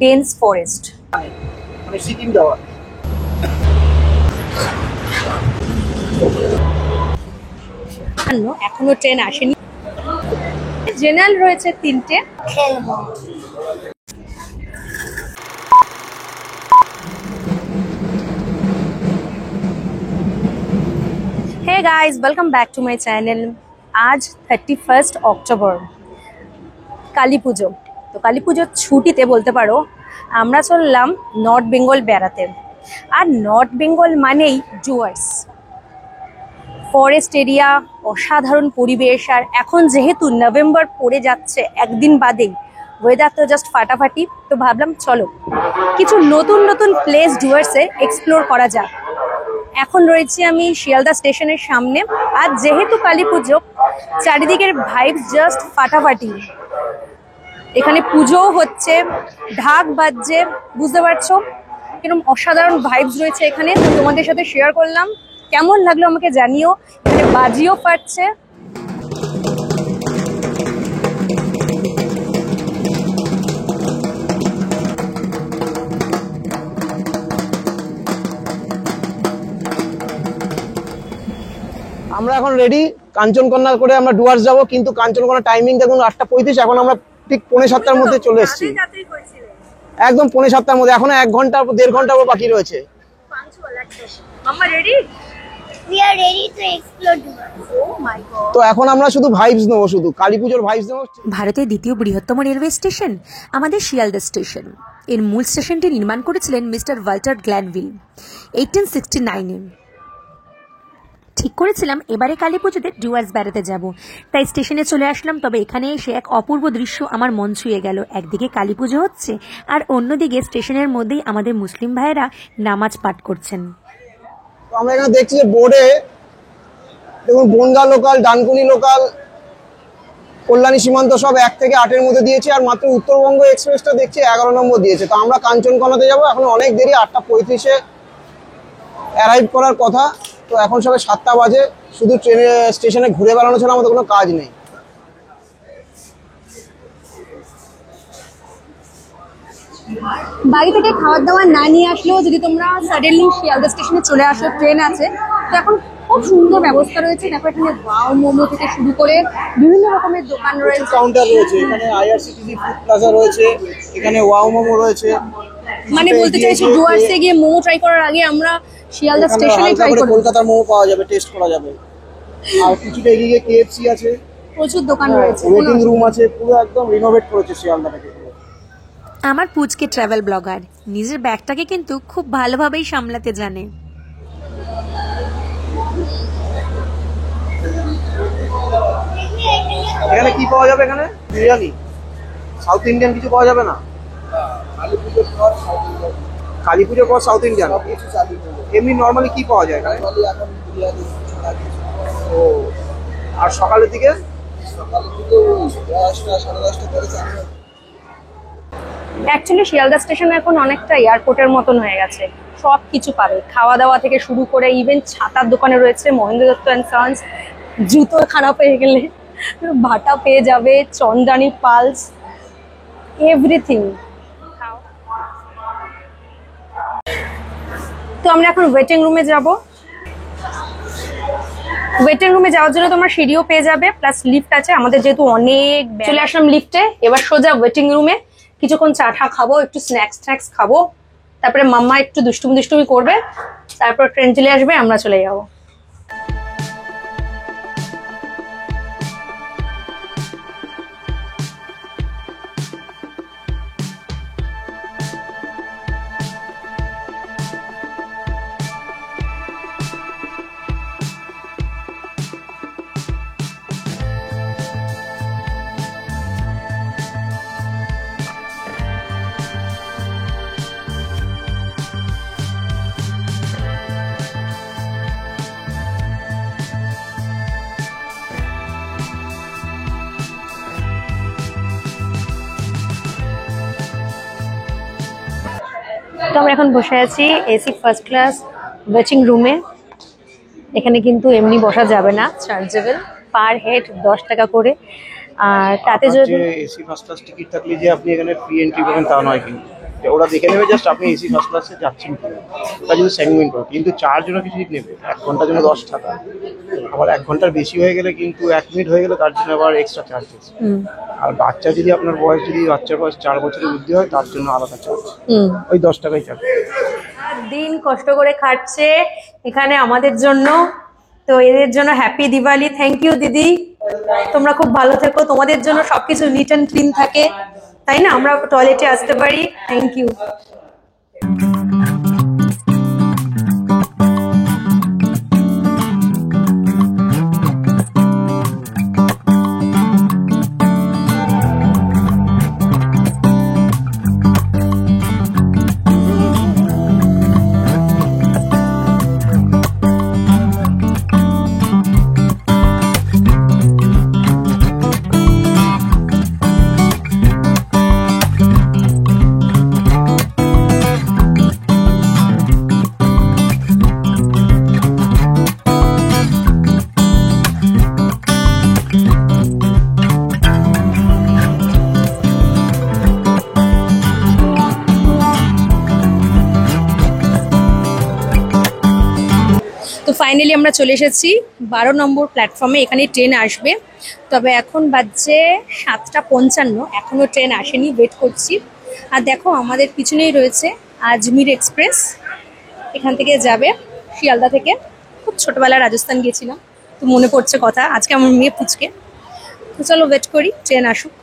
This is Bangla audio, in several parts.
ডেন্স ফরেস্ট, মানে সিকিম যাওয়ার। এখনো ট্রেন আসেনি। জেনারেল রয়েছে 3টে। Hey guys, welcome back to my channel. आज 31 অক্টোবর, কালী পুজো। তো কালী পুজোর ছুটিতে বলতে পারো আমরা চললাম নর্থ বেঙ্গল বেড়াতে। আর নর্থ বেঙ্গল মানেই ডুয়ার্স, ফরেস্ট এরিয়া, অসাধারণ পরিবেশ। আর এখন যেহেতু নভেম্বর পড়ে যাচ্ছে একদিন বাদেই, ওয়েদার তো জাস্ট ফাটাফাটি। তো ভাবলাম চলো কিছু নতুন নতুন প্লেস ডুয়ার্সে এক্সপ্লোর করা যাক। এখন রয়েছি আমি শিয়ালদা স্টেশনের সামনে। আর যেহেতু কালী পুজো, চারিদিকের ভাইবস জাস্ট ফাটাফাটি। এখানে পুজোও হচ্ছে, ঢাক বাজছে, বুঝতে পারছো কিরকম অসাধারণ ভাইবস রয়েছে এখানে। তো তোমাদের সাথে শেয়ার করলাম, কেমন লাগলো আমাকে জানিও। এখানে বাজিও ফাটছে। আমরা এখন রেডি কাঞ্চনকন্যা করে আমরা ডুয়ার্স যাব, কিন্তু কাঞ্চনকন্যা টাইমিং দেখুন 8:35। এখন আমরা ঠিক 6:45টার মধ্যে চলে এসেছি, একদম 6:45টার মধ্যে। এখন 1 ঘন্টা 1.5 ঘন্টা বাকি রয়েছে। মাম্মা ready? We are ready to explore Dubai. Oh my god. তো এখন আমরা শুধু ভাইবস নেবো, শুধু কালী পুজোর ভাইবস নেবো। ভারতের দ্বিতীয় বৃহত্তম রেলওয়ে স্টেশন আমাদের শিয়ালদা স্টেশন। এর মূল স্টেশনটি নির্মাণ করেছিলেন মিস্টার ওয়াল্টার গ্ল্যানভিল 1869-এ। ঠিক করেছিলাম এবারে কালী পুজোতে ডুয়ার্স বেড়াতে যাব, তাই স্টেশনে চলে আসলাম। তবে এখানে এসে এক অপূর্ব দৃশ্য আমার মন ছুঁয়ে গেল। একদিকে কালী পুজো হচ্ছে, আর অন্যদিকে স্টেশনের মধ্যেই আমাদের মুসলিম ভাইয়েরা নামাজ পাঠ করছেন। আমরা এখানে দেখছি যে বোর্ডে দেখুন বনগা লোকাল, ডানকুনি লোকাল, কল্যাণী সীমান্ত সব 1 থেকে 8-এর মধ্যে দিয়েছে। আর মাত্র উত্তরবঙ্গ এক্সপ্রেসটা দেখছি 11 নম্বর দিয়েছে। তো আমরা কাঞ্চনকন্যাতে যাবো, এখন অনেক দেরি, 8:35-এ অ্যারাইভ করার কথা। তো এখন সবে 7টা বাজে, শুধু ট্রেনে স্টেশনে ঘুরে বেড়ানো ছাড়া আমাদের কোনো কাজ নেই। বাড়ি থেকে খাবার দাবার না নিয়ে আসলেও যদি তোমরা সাডেনলি শিয়ালদা স্টেশনে চলে আসো, ট্রেন আছে, তো এখন খুব সুন্দর ব্যবস্থা রয়েছে। দেখো এখানে ওয়াও মোমো থেকে শুরু করে বিভিন্ন রকমের দোকান রয়েছে, কাউন্টার রয়েছে। এখানে আইআরসিটিসি ফুড প্লাজা রয়েছে, এখানে ওয়াও মোমো রয়েছে। মানে বলতে চাইছি ডুয়ার্সে গিয়ে মোমো ট্রাই করার আগে আমরা শিয়ালদা স্টেশনে ট্রাই করব। কলকাতার মোমো পাওয়া যাবে, টেস্ট করা যাবে। আর কিছুটা এগিয়ে কেএফসি আছে, প্রচুর দোকান রয়েছে, ওয়েটিং রুম আছে, পুরো একদম রিনোভেট করেছে শিয়ালদাটাকে। আমার পুচকে ট্রাভেল ব্লগার নিজের ব্যাগটাকে কিন্তু খুব ভালোভাবেই সামলাতে জানে। এখানে কি পাওয়া যাবে? এখানে বিরিয়ানি, সাউথ ইন্ডিয়ান কিছু পাওয়া যাবে না? কালী পুজোর পর সাউথ ইন্ডিয়ান, এমনি নর্মালি কি পাওয়া যায় এখানে? ও, আর সকালের দিকে? অ্যাকচুয়ালি শিয়ালদা স্টেশন এখন অনেকটা এয়ারপোর্টের মতন হয়ে গেছে। সব কিছু পাবে, খাওয়া দাওয়া থেকে শুরু করে ইভেন ছাতার দোকানে রয়েছে মহেন্দ্র দত্ত অ্যান্ড সন্স। জুতো খারাপ হয়ে গেলে ভাটা পেয়ে যাবে, চন্দ্রানী পালস, এভরিথিং। তো আমরা এখন ওয়েটিং রুমে যাব। ওয়েটিং রুমে যাওয়ার জন্য তোমার সিঁড়িও পেয়ে যাবে, প্লাস লিফট আছে। আমাদের যেহেতু অনেক, চলে আসলাম লিফটে। এবার সোজা ওয়েটিং রুমে কিছুক্ষণ চা ঠা খাবো, একটু স্ন্যাক্স খাবো, তারপরে মাম্মা একটু দুষ্টুমি করবে, তারপর ট্রেন চলে আসবে, আমরা চলে যাবো। তো আমরা এখন বসে আছি এসি ফার্স্ট ক্লাস ওয়েটিং রুমে। এখানে কিন্তু এমনি বসা যাবে না, চার্জেবল, পার হেড 10 টাকা করে। আর তাতে যদি এসি ফার্স্ট ক্লাস টিকিট থাকলে যে আপনি এখানে ফ্রি এন্ট্রি পাবেন তা নয়, কিন্তু ওরা দেখে নেবে জাস্ট আপনি এসি ফার্স্ট ক্লাসে যাচ্ছেন কি, ওটা যদি সেগমেন্ট করে, কিন্তু চার্জ ওরা কিছু নেবে 1 ঘন্টার জন্য 10 টাকা, আবার 1 ঘন্টার বেশি হয়ে গেলে কিন্তু 1 মিনিট হয়ে গেলে তার জন্য আবার এক্সট্রা চার্জেস। আর বাচ্চা যদি আপনার বয়স যদি বাচ্চার বয়স 4 বছরের বৃদ্ধি হয় তার জন্য আলাদা চার্জ, ওই 10 টাকাই চার্জ। দিন কষ্ট করে খাচ্ছে এখানে আমাদের জন্য, তো এদের জন্য হ্যাপি দিওয়ালি। থ্যাংক ইউ দিদি, তোমরা খুব ভালো থেকো, তোমাদের জন্য সবকিছু নিট অ্যান্ড ক্লিন থাকে, তাই না, আমরা টয়লেটে আসতে পারি। Thank you. তো ফাইনালি আমরা চলে এসেছি 12 নম্বর প্ল্যাটফর্মে, এখানে ট্রেন আসবে, তবে এখন বাজছে 7:55, এখনো ট্রেন আসেনি, ওয়েট করছি। আর দেখো আমাদের পিছনেই রয়েছে আজমির এক্সপ্রেস, এখান থেকে যাবে শিয়ালদা থেকে। খুব ছোটবেলায় রাজস্থান গেছিলাম, তো মনে পড়ছে কথা, আজকে আমার মেয়ে পুচকে। তো চলো ওয়েট করি ট্রেন আসুক।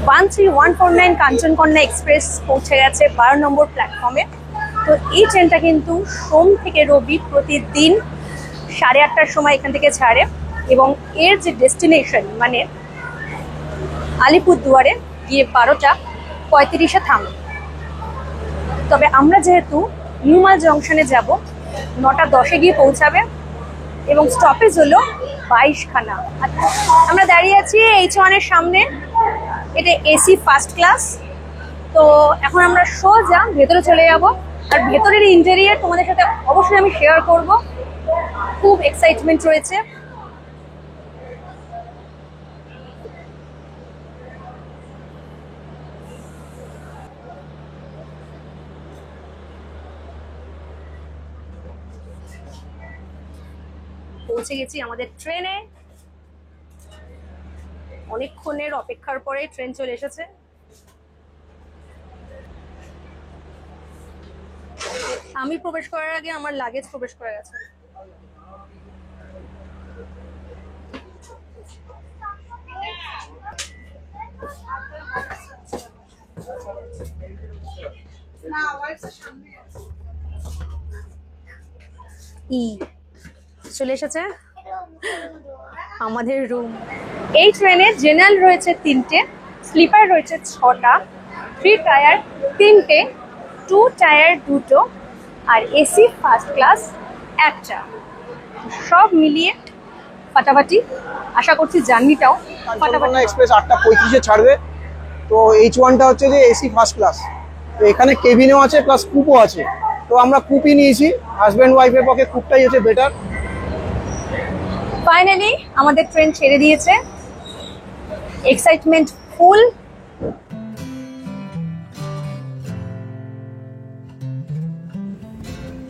ওয়ান 149 কাঞ্চনকন্যা এক্সপ্রেস পৌঁছে গেছে 12 নম্বর প্ল্যাটফর্মে। তো এই ট্রেনটা কিন্তু সোম থেকে রবি প্রতিদিন 8:30টার সময় এখান থেকে ছাড়ে, এবং এর যে ডেস্টিনেশন মানে আলিপুরদুয়ারে গিয়ে 12:35-এ থামে। তবে আমরা যেহেতু নিউমাল জংশনে যাব, 9:10-এ গিয়ে পৌঁছাবে, এবং স্টপেজ হলো 22খানা। আমরা দাঁড়িয়ে আছি H1-এর সামনে, এটা এসি ফার্স্ট ক্লাস। তো এখন আমরা সোজা ভেতরে চলে যাব, আর ভেতরের ইন্টেরিয়ার তোমাদের সাথে অবশ্যই আমি শেয়ার করব। খুব এক্সাইটমেন্ট রয়েছে। পৌঁছে গেছি আমাদের ট্রেনে, অনেকক্ষণের অপেক্ষার পরে ট্রেন চলে এসেছে। আমি প্রবেশ করার আগে আমার লাগেজ প্রবেশ করে গেছে। চলে এসেছে আমাদের রুম। এই ট্রেনে জেনারেল রয়েছে 3টে, স্লিপার রয়েছে 6টা, 3 টায়ার 3টে, 2 টায়ার 2টো, আর এসি ফার্স্ট ক্লাস 1টা। সব মিলিয়ে ফাটাফাটি। আশা করছি জার্নিটাও ফাটাফাটি। এক্সপ্রেস 8:35-এ ছাড়বে। তো H1টা হচ্ছে যে এসি ফার্স্ট ক্লাস, তো এখানে কেবিনও আছে প্লাস কুপও আছে। তো আমরা কুপই নিয়েছি, হাজব্যান্ড ওয়াইফের পক্ষে কুপটাই হচ্ছে বেটার। ফাইনালি আমাদের ট্রেন ছেড়ে দিয়েছে, এক্সাইটমেন্ট ফুল।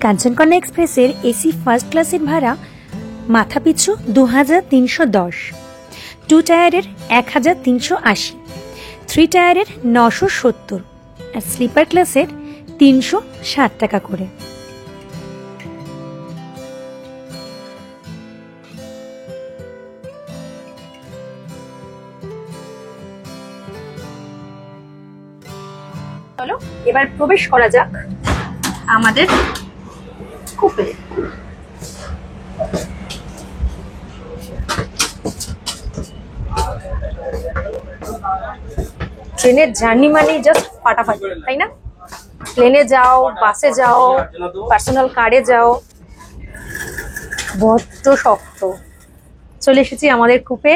কাঞ্চনকন্যা এক্সপ্রেসের এসি ফার্স্ট ক্লাসের ভাড়া মাথাপিছু 2310, 2 টায়ারের 1380, 3 টায়ারের 970, আর স্লিপার ক্লাসের 360 টাকা করে। চলো এবার প্রবেশ করা যাক আমাদের কুপে। ট্রেনের জার্নি মানে জাস্ট ফাটাফাটি, তাই না? প্লেনে যাও, বাসে যাও, পার্সোনাল কারে যাও, বড্ড শক্ত। চলে এসেছি আমাদের কুপে।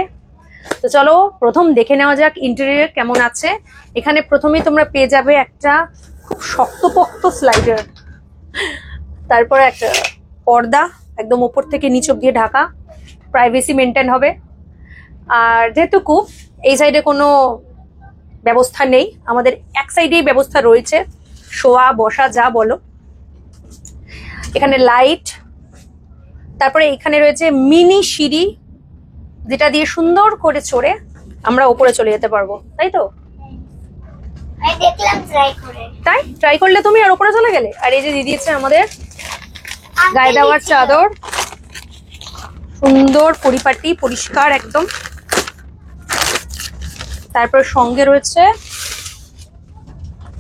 তো চলো প্রথম দেখে নেওয়া যাক ইন্টেরিয়র কেমন আছে। এখানে প্রথমেই তোমরা পেয়ে যাবে একটা খুব শক্তপোক্ত স্লাইডার, তারপরে একটা পর্দা একদম ওপর থেকে নিচ অব্দি ঢাকা, প্রাইভেসি মেনটেন হবে। আর যেহেতু কুপ, এই সাইডে কোনো ব্যবস্থা নেই, আমাদের এক সাইডেই ব্যবস্থা রয়েছে, শোয়া বসা যা বলো। এখানে লাইট, তারপরে এখানে রয়েছে মিনি সিঁড়ি, যেটা দিয়ে সুন্দর করে চড়ে আমরা উপরে চলে যেতে পারবো, তাই তো? আমি দেখলাম ট্রাই করে। তাই ট্রাই করলে তুমি আর উপরে চলে গেলে। আর এই যে দিয়ে দিয়েছে আমাদের গায়ে দেওয়ার চাদর, সুন্দর পরিপাটি পরিষ্কার একদম। তারপর সঙ্গে রয়েছে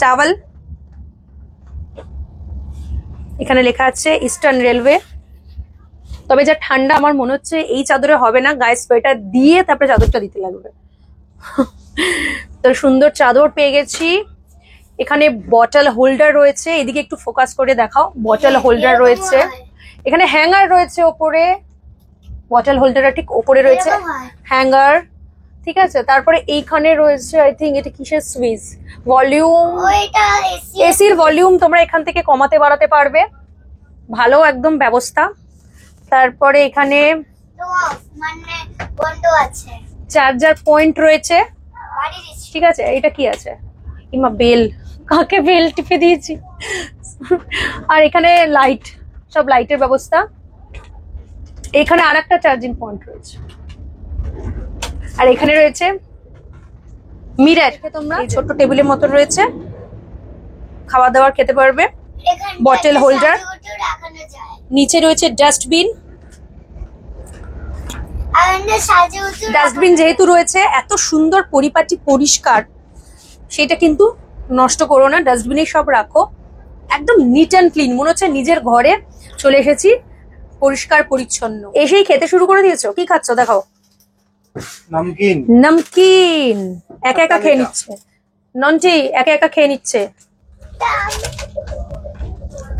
টাওয়েল, এখানে লেখা আছে ইস্টার্ন রেলওয়ে। তবে যা ঠান্ডা আমার মনে হচ্ছে এই চাদরে হবে না, গায়ে সোয়েটার দিয়ে তারপরে চাদরটা দিতে লাগবে। তো সুন্দর চাদর পেয়ে গেছি। এখানে বটল হোল্ডার রয়েছে, এদিকে একটু ফোকাস করে দেখাও। বটল হোল্ডার রয়েছে, এখানে হ্যাঙ্গার রয়েছে ওপরে, বটল হোল্ডারটা ঠিক ওপরে রয়েছে হ্যাঙ্গার, ঠিক আছে। তারপরে এইখানে রয়েছে আই থিঙ্ক এটা কিসের সুইচ, ভলিউম, ওইটা এসির ভলিউম তোমরা এখান থেকে কমাতে বাড়াতে পারবে, ভালো একদম ব্যবস্থা। তারপরে এখানে মানে বন্ধ আছে, চার্জার পয়েন্ট রয়েছে, বাড়ির ঠিক আছে। এটা কি আছে, ইমা বেল, কাকে বেল টিপে দিয়েছি। আর এখানে লাইট, সব লাইটের ব্যবস্থা। এখানে আর একটা চার্জিং পয়েন্ট রয়েছে। আর এখানে রয়েছে মিরর, তোমরা ছোট্ট টেবিলের মতো রয়েছে, খাওয়া দাওয়ার খেতে পারবে। বটল হোল্ডার, রাখানো যায়। নিচে রয়েছে ডাস্টবিন। আমাদের সাজুগুজু ডাস্টবিন যেহেতু রয়েছে, এত সুন্দর পরিপাটি পরিষ্কার, সেটা কিন্তু নষ্ট করো না, ডাস্টবিনে সব রাখো, একদম নিট অ্যান্ড ক্লিন, মনে হচ্ছে নিজের ঘরে চলে এসেছি, পরিষ্কার পরিচ্ছন্ন। এসেই খেতে শুরু করে দিয়েছো, কি খাচ্ছ দেখাও? নামকিন। নমকিন একা একা খেয়ে নিচ্ছে, নন্টি একা একা খেয়ে নিচ্ছে।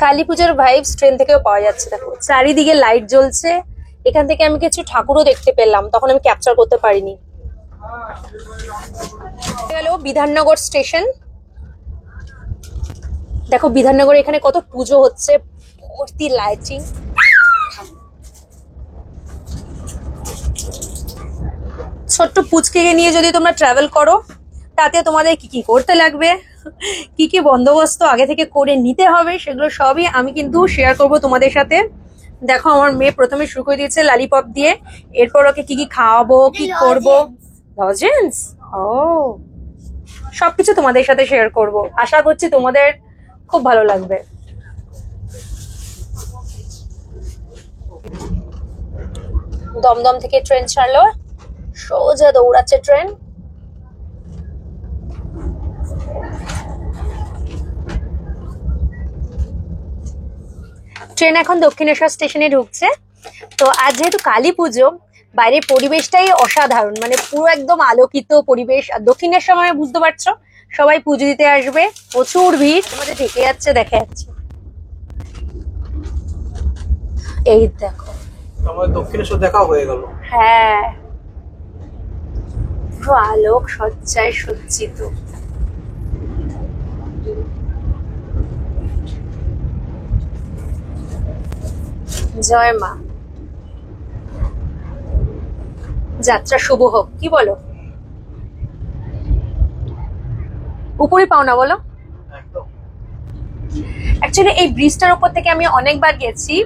কালী পুজোর ভাইবস ট্রেন থেকেও পাওয়া যাচ্ছে। দেখো চারিদিকে লাইট জ্বলছে, এখান থেকে আমি কিছু ঠাকুরও দেখতে পেলাম, তখন আমি ক্যাপচার করতে পারিনি। গেল বিধাননগর স্টেশন। দেখো বিধাননগর এখানে কত পুজো হচ্ছে, ভর্তি লাইটিং। ছোট্ট পুচকে নিয়ে যদি তোমরা ট্রাভেল করো, তাতে তোমাদের কি কি করতে লাগবে, কি কি বন্দোবস্ত আগে থেকে করে নিতে হবে, সেগুলো সবই আমি কিন্তু শেয়ার করব তোমাদের সাথে। দেখো আমার মেয়ে প্রথমে শুরু করে দিয়েছে লালিপপ দিয়ে, এরপর ওকে কি কি খাওয়াবো, কি করবো। লজেন্স, ও সবকিছু তোমাদের সাথে শেয়ার করব, আশা করছি তোমাদের খুব ভালো লাগবে। দমদম থেকে ট্রেন ছাড়লো, সোজা দৌড়াচ্ছে ট্রেন। ট্রেন এখন দক্ষিণেশ্বর স্টেশনে ঢুকছে। তো আজ যেহেতু কালী পুজো, বাইরের পরিবেশটাই অসাধারণ, মানে পুরো একদম আলোকিত পরিবেশ। আর দক্ষিণেশ্বর মানে বুঝতে পারছো, সবাই পুজো দিতে আসবে, প্রচুর ভিড়, আমাদের ঢেকে যাচ্ছে, দেখা যাচ্ছে। এই দেখো আমাদের দক্ষিণেশ্বর দেখা হয়ে গেল। হ্যাঁ, পুরো আলোক সজ্জায় সজ্জিত। জয় মা, যাত্রা শুভ হোক, কি বলো? উপরে পাও না বলো? অ্যাকচুয়ালি এই ব্রিজটার উপর থেকে আমি অনেকবার গেছি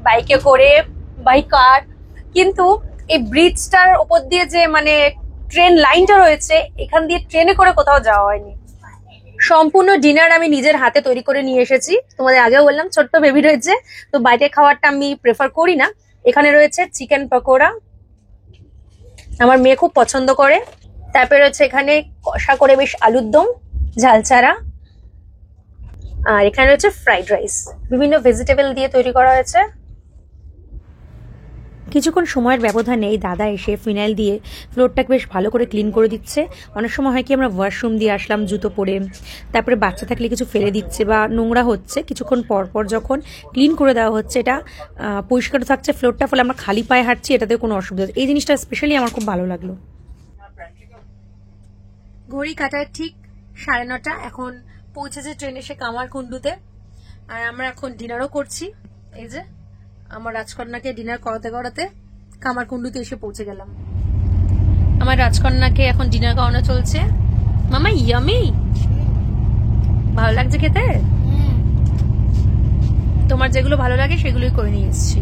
বাইকে করে, বাই কার, কিন্তু এই ব্রিজটার উপর দিয়ে যে মানে ট্রেন লাইনটা রয়েছে, এখান দিয়ে ট্রেনে করে কোথাও যাওয়া হয়নি। সম্পূর্ণ ডিনার আমি নিজের হাতে তৈরি করে নিয়ে এসেছি, তোমাদের আগেও বললাম ছোট্ট বেবি রয়েছে, তো বাইরে খাবারটা আমি প্রেফার করি না। এখানে রয়েছে চিকেন পকোড়া, আমার মেয়ে খুব পছন্দ করে। তারপরে রয়েছে এখানে কষা করে বেশ আলুর দম, ঝাল ছাড়া, আর এখানে রয়েছে ফ্রাইড রাইস, বিভিন্ন ভেজিটেবল দিয়ে তৈরি করা হয়েছে। কিছুক্ষণ সময়ের ব্যবধানে এই দাদা এসে ফিনাইল দিয়ে ফ্লোরটাকে বেশ ভালো করে ক্লিন করে দিচ্ছে। অনেক সময় হয় কি আমরা ওয়াশরুম দিয়ে আসলাম জুতো পরে, তারপরে বাচ্চা থাকলে কিছু ফেলে দিচ্ছে বা নোংরা হচ্ছে, কিছুক্ষণ পর পর যখন ক্লিন করে দেওয়া হচ্ছে এটা পরিষ্কার থাকছে ফ্লোরটা, ফলে আমরা খালি পায়ে হাঁটছি, এটাতে কোনো অসুবিধা। এই জিনিসটা স্পেশালি আমার খুব ভালো লাগলো। ঘড়ি কাটায় ঠিক 9:30, এখন পৌঁছেছে ট্রেন এসে কামারকুণ্ডুতে। আর আমরা এখন ডিনারও করছি। এই যে আমার রাজকন্যাকে ডিনার করাতে করাতে কামারকুণ্ডুতে এসে পৌঁছে গেলাম। আমার রাজকন্যাকে এখন ডিনার করানো চলছে। মামা ইয়ামি, ভালো লাগছে খেতে? তোমার যেগুলো ভালো লাগে সেগুলোই করে নিয়ে এসেছি।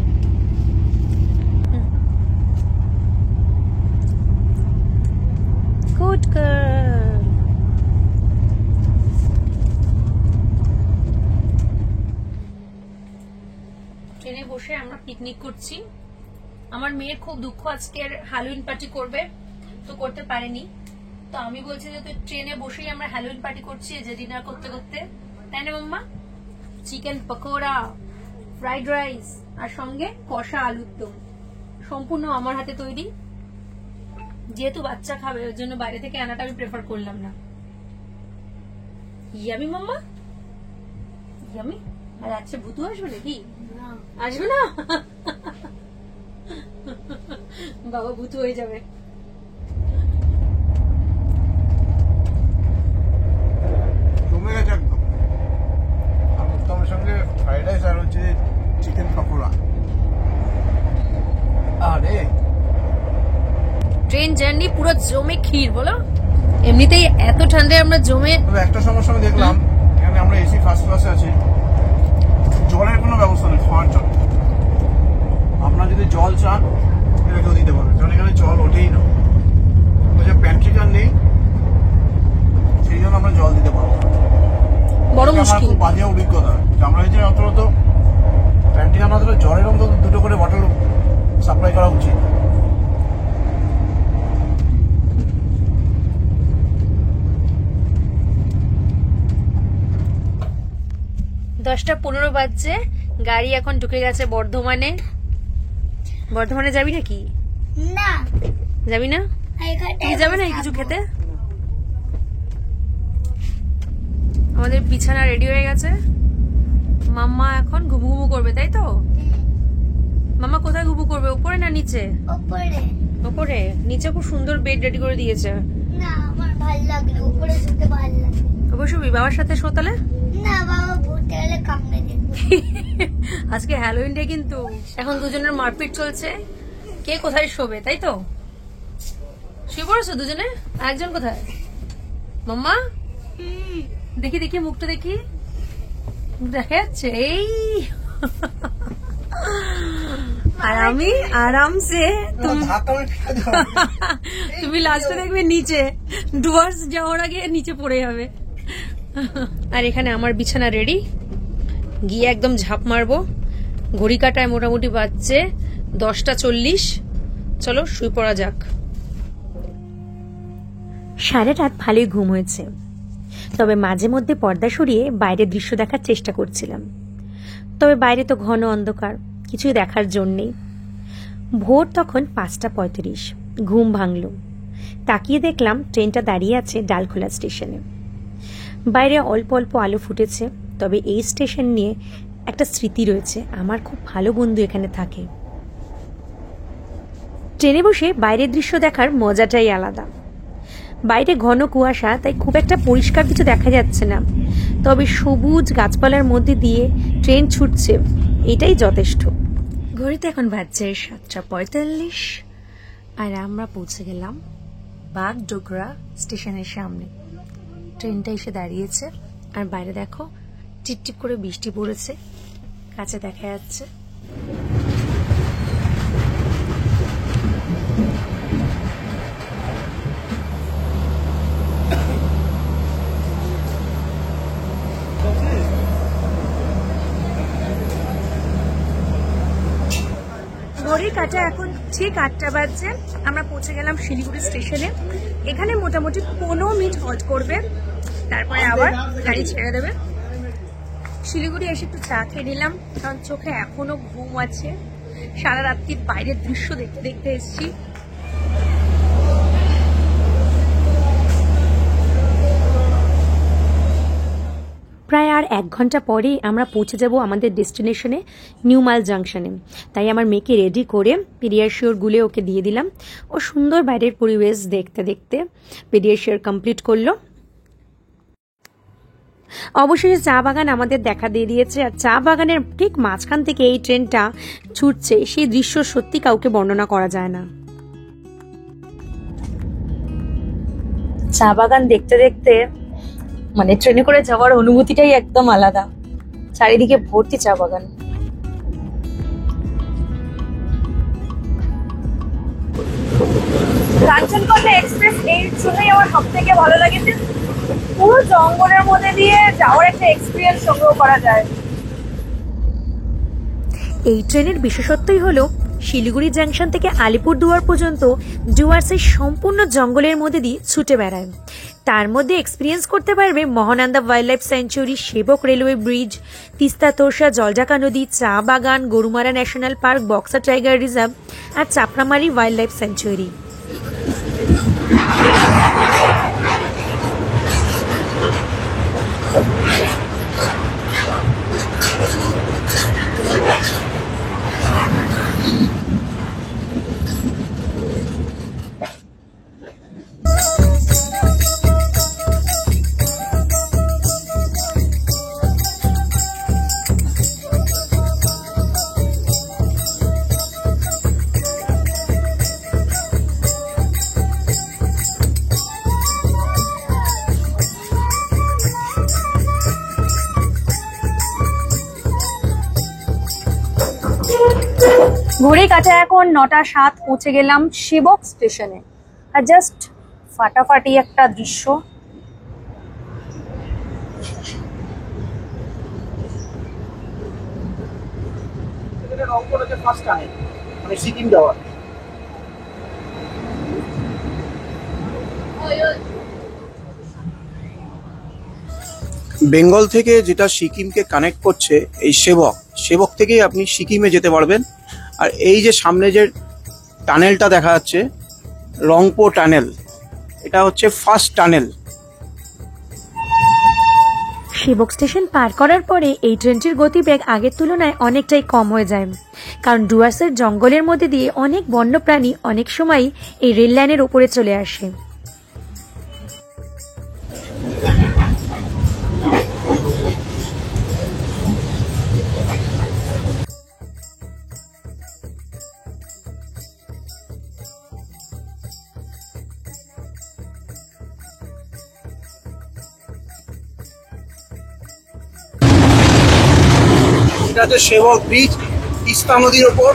Good girl. ট্রেনে বসে আমরা পিকনিক করছি। আমার মেয়ের খুব দুঃখ, আজকের হ্যালোইন পার্টি করবে তো করতে পারেনি, তো আমি বলছি যে ট্রেনে বসেই আমরা হ্যালোইন পার্টি করছি যে ডিনার করতে করতে, তাই না মাম্মা? চিকেন পকোড়া, ফ্রাইড রাইস আর সঙ্গে কষা আলুর দম, সম্পূর্ণ আমার হাতে তৈরি। যেহেতু বাচ্চা খাবে ওর জন্য বাইরে থেকে আনাটা আমি প্রেফার করলাম না। ইয়ামি মাম্মা, ইয়ামি। আর আচ্ছা ভুতু আসবে নাকি? আসবে না? বাবা ভুতু হয়ে যাবে। জমে গেছে একদম। তোমার সঙ্গে ফ্রাইড রাইস আর হচ্ছে চিকেন পকোড়া। আরে ট্রেন জার্নি পুরো জমে ক্ষীর, বলো। এমনিতেই এত ঠান্ডায় আমরা জমে। একটা সমস্যা আমি দেখলাম, এখানে আমরা এসি ফার্স্ট ক্লাসে আছি, জলের কোনো ব্যবস্থা নেই খাওয়ার জন্য। আপনার যদি জল চান এটা কেউ দিতে পারবে, কারণ এখানে জল ওঠেই না, যে প্যান্ট্রিকার নেই, সেই জন্য আমরা জল দিতে পারবো না। বড় আমার মুশকিল। খুব বাজে অভিজ্ঞতা। আমরা যে অন্তত প্যান্ট্রিকার না দিলে জলের অন্তত 2টো করে বটল সাপ্লাই করা উচিত। 10:15 বাজছে, গাড়ি এখন ঢুকে গেছে বর্ধমানে। বর্ধমানে যাবি নাকি? না, যাবি না? তুই যাবে না কিছু খেতে? আমাদের বিছানা রেডি হয়ে গেছে, মাম্মা এখন ঘুমু ঘুমু করবে, তাই তো? মাম্মা কোথায় ঘুমু করবে, উপরে না নিচে? উপরে। উপরে? নিচে খুব সুন্দর বেড রেডি করে দিয়েছে। না, আমার ভালো লাগে উপরে শুতে ভালো লাগে। অবশ্যই বাবার সাথে শোতালে। না, বাবা ভূতে এলে কামড়ে দেবে। আজকে হ্যালোইন ডে, কিন্তু এখন দুজনের মারপিট চলছে কে কোথায় শোবে, তাই তো? শুয়ে পড়েছো দুজনে? একজন কোথায়? মাম্মা দেখি দেখি মুখটা দেখি, দেখা যাচ্ছে? এই আর আমি আরামসে, তুমি লাস্টে দেখবে নিচে ডুয়ার্স যাওয়ার আগে নিচে পড়ে যাবে। আর এখানে আমার বিছানা রেডি, গিয়ে একদম ঝাঁপ মারবো। ঘড়ি কাটায় মোটামুটি বাজছে 10:40। চলো শুয়ে পড়া যাক। সারা রাত ভালোই ঘুম হয়েছে, তবে মাঝে মধ্যে পর্দা সরিয়ে বাইরের দৃশ্য দেখার চেষ্টা করছিলাম। তবে বাইরে তো ঘন অন্ধকার, কিছুই দেখার জন্যেই। ভোর তখন 5:35, ঘুম ভাঙল। তাকিয়ে দেখলাম ট্রেনটা দাঁড়িয়ে আছে ডালখোলা স্টেশনে। বাইরে অল্প অল্প আলো ফুটেছে, তবে এই স্টেশন নিয়ে একটা স্মৃতি রয়েছে। আমার খুব ভালো বন্ধু এখানে থাকে। ট্রেনে বসে বাইরের দৃশ্য দেখার মজাটাই আলাদা। বাইরে ঘন কুয়াশা, তাই খুব একটা পরিষ্কার কিছু দেখা যাচ্ছে না, তবে সবুজ গাছপালার মধ্যে দিয়ে ট্রেন ছুটছে, এটাই যথেষ্ট। ঘড়িতে এখন বাজছে 7:45, আর আমরা পৌঁছে গেলাম বাগডোগরা স্টেশনের সামনে। ট্রেনটা এসে দাঁড়িয়েছে, আর বাইরে দেখো টিপটিপ করে বৃষ্টি পড়েছে, কাছে দেখা যাচ্ছে। ঘড়ির কাটা এখন ঠিক 8টা বাজছে। আমরা পৌঁছে গেলাম শিলিগুড়ি স্টেশনে। এখানে মোটামুটি 15 মিনিট হল্ট করবে, তারপরে আবার গাড়ি ছেড়ে দেবে। শিলিগুড়ি এসে একটু চা খেয়ে নিলাম, কারণ চোখে এখনো ঘুম আছে। সারা রাত্রির বাইরের দৃশ্য দেখতে দেখতে এসেছি। প্রায় আর 1 ঘন্টা পরেই আমরা পৌঁছে যাব আমাদের ডেস্টিনেশনে নিউ মাইল জাংশনে। তাই আমার মেয়েকে রেডি করে পেডিয়াশিওর গুলে ওকে দিয়ে দিলাম। ও সুন্দর বাইরের পরিবেশ দেখতে দেখতে পেডিয়াশিওর কমপ্লিট করলো। অবশেষে চা বাগান আমাদের দেখা দিয়ে দিয়েছে, আর চা বাগানের ঠিক মাঝখান থেকে এই ট্রেনটা ছুটছে, সেই দৃশ্য সত্যি কাউকে বর্ণনা করা যায় না। চা বাগান দেখতে দেখতে মানে ট্রেনে করে যাওয়ার অনুভূতিটাই একদম আলাদা। চারিদিকে ভর্তি চা বাগান। কাঞ্চনকন্যা এক্সপ্রেস এই জন্যই আমার সব থেকে ভালো লাগেছে, পুরো জঙ্গলের মধ্যে দিয়ে যাওয়ার একটা এক্সপিরিয়েন্স সংগ্রহ করা যায়। এই ট্রেনের বিশেষত্বই হলো শিলিগুড়ি জাংশন থেকে আলিপুরদুয়ার পর্যন্ত ডুয়ার্সের সম্পূর্ণ জঙ্গলের মধ্যে দিয়ে ছুটে বেড়ায়। তার মধ্যে এক্সপিরিয়েন্স করতে পারবে Mahananda wild life sanctuary, Sevoke railway bridge, Teesta Torsa Jaldhaka নদী, চা বাগান, Gorumara national park, Buxa tiger reserve আর চাপড়ামারি ওয়াইল্ড লাইফ স্যাংচুয়ারি। ঘড়ি কাটা এখন 9:07, পৌঁছে গেলাম সেবক স্টেশনে। আর জাস্ট ফাটাফাটি একটা দৃশ্য। মানে সিকিম যাওয়ার বেঙ্গল থেকে যেটা সিকিমকে কানেক্ট করছে এই সেবক থেকেই আপনি সিকিমে যেতে পারবেন। আর এই যে সামনে যে টানেলটা দেখা যাচ্ছে রংপো টানেল, এটা হচ্ছে ফার্স্ট টানেল। সেবক স্টেশন পার করার পরে এই ট্রেনটির গতিবেগ আগের তুলনায় অনেকটাই কম হয়ে যায়, কারণ ডুয়ার্সের জঙ্গলের মধ্যে দিয়ে অনেক বন্যপ্রাণী অনেক সময় এই রেল লাইনের উপরে চলে আসে। এটা হচ্ছে সেবক ব্রিজ, তিস্তা নদীর ওপর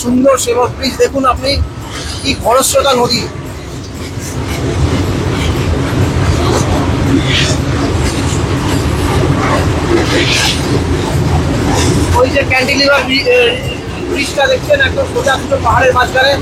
সুন্দর সেবক ব্রিজ। দেখুন আপনি কি খরস্রোতা নদী। ওই যে ক্যান্টিলিভার ব্রিজটা দেখছেন একদম সোজা সোজা পাহাড়ের মাঝখানে।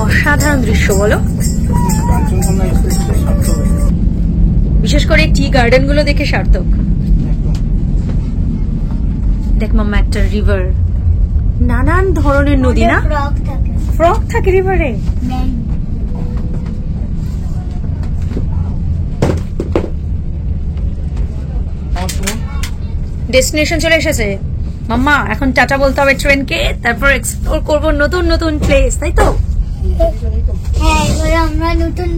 অসাধারণ দৃশ্য বলো। বিশেষ করে টি গার্ডেন গুলো দেখে সার্থক। দেখ মাম্মা একটা রিভার, নানান ধরনের নদী না, ফ্রক থাকে। ফ্রক থাকে রিভারে। নেই। ডেস্টিনেশন চলে এসেছে মাম্মা, এখন টাটা বলতে হবে ট্রেনকে, তারপর এক্সপ্লোর করব নতুন নতুন প্লেস, তাই তো? হ্যাঁ, এবারে আমরা নতুন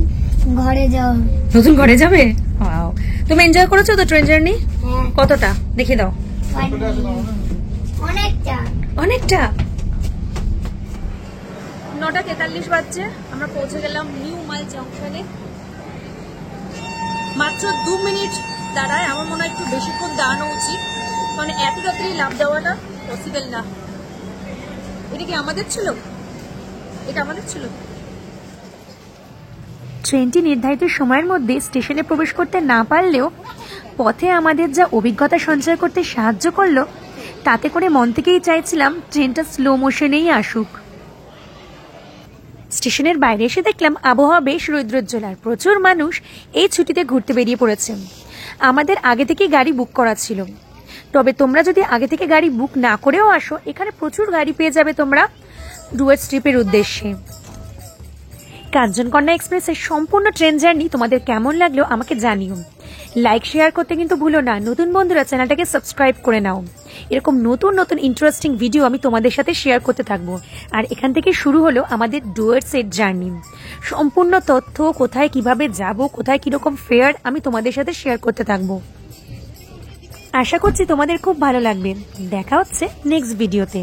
ঘরে যাব। নতুন ঘরে যাবে? ওয়াও, তুমি এনজয় করেছো তো ট্রেন জার্নি? হ্যাঁ, কতটা দেখে দাও। অনেকটা। অনেকটা। 9:43 বাজছে, আমরা পৌঁছে গেলাম নিউ মাইল জংশনে। মাত্র 2 মিনিট দাঁড়ায়, আমার মনে হয় একটু বেশিক্ষণ দাঁড়ানো উচিত, মানে এত রাত্রি লাভ দেওয়াটা পসিবল না। এটা কি আমাদের ছিল? এটা আমাদের ছিল। ট্রেনটি নির্ধারিত সময়ের মধ্যে স্টেশনে প্রবেশ করতে না পারলেও পথে আমাদের যা অভিজ্ঞতা সঞ্চয় করতে সাহায্য করলো, তাতে করে মন থেকেই চাইছিলাম ট্রেনটা স্লো মোশনেই আসুক। স্টেশনের বাইরে এসে দেখলাম আবহাওয়া বেশ রৌদ্রোজ্জ্বল, আর প্রচুর মানুষ এই ছুটিতে ঘুরতে বেরিয়ে পড়েছে। আমাদের আগে থেকেই গাড়ি বুক করা ছিল, তবে তোমরা যদি আগে থেকে গাড়ি বুক না করেও আসো, এখানে প্রচুর গাড়ি পেয়ে যাবে তোমরা ডুয়ার্স ট্রিপের উদ্দেশ্যে। কাঞ্চনকন্যা এক্সপ্রেসের সম্পূর্ণ ট্রেন জার্নি তোমাদের কেমন লাগলো আমাকে জানিও। লাইক শেয়ার করতে কিন্তু ভুলো না। নতুন বন্ধুরা চ্যানেলটাকে সাবস্ক্রাইব করে নাও। এরকম নতুন নতুন ইন্টারেস্টিং ভিডিও আমি তোমাদের সাথে শেয়ার করতে থাকবো। আর এখান থেকে শুরু হলো আমাদের ডুয়ার্সের জার্নি। সম্পূর্ণ তথ্য, কোথায় কিভাবে যাব, কোথায় কিরকম ফেয়ার, আমি তোমাদের সাথে শেয়ার করতে থাকবো। আশা করছি তোমাদের খুব ভালো লাগবে। দেখা হচ্ছে নেক্সট ভিডিওতে।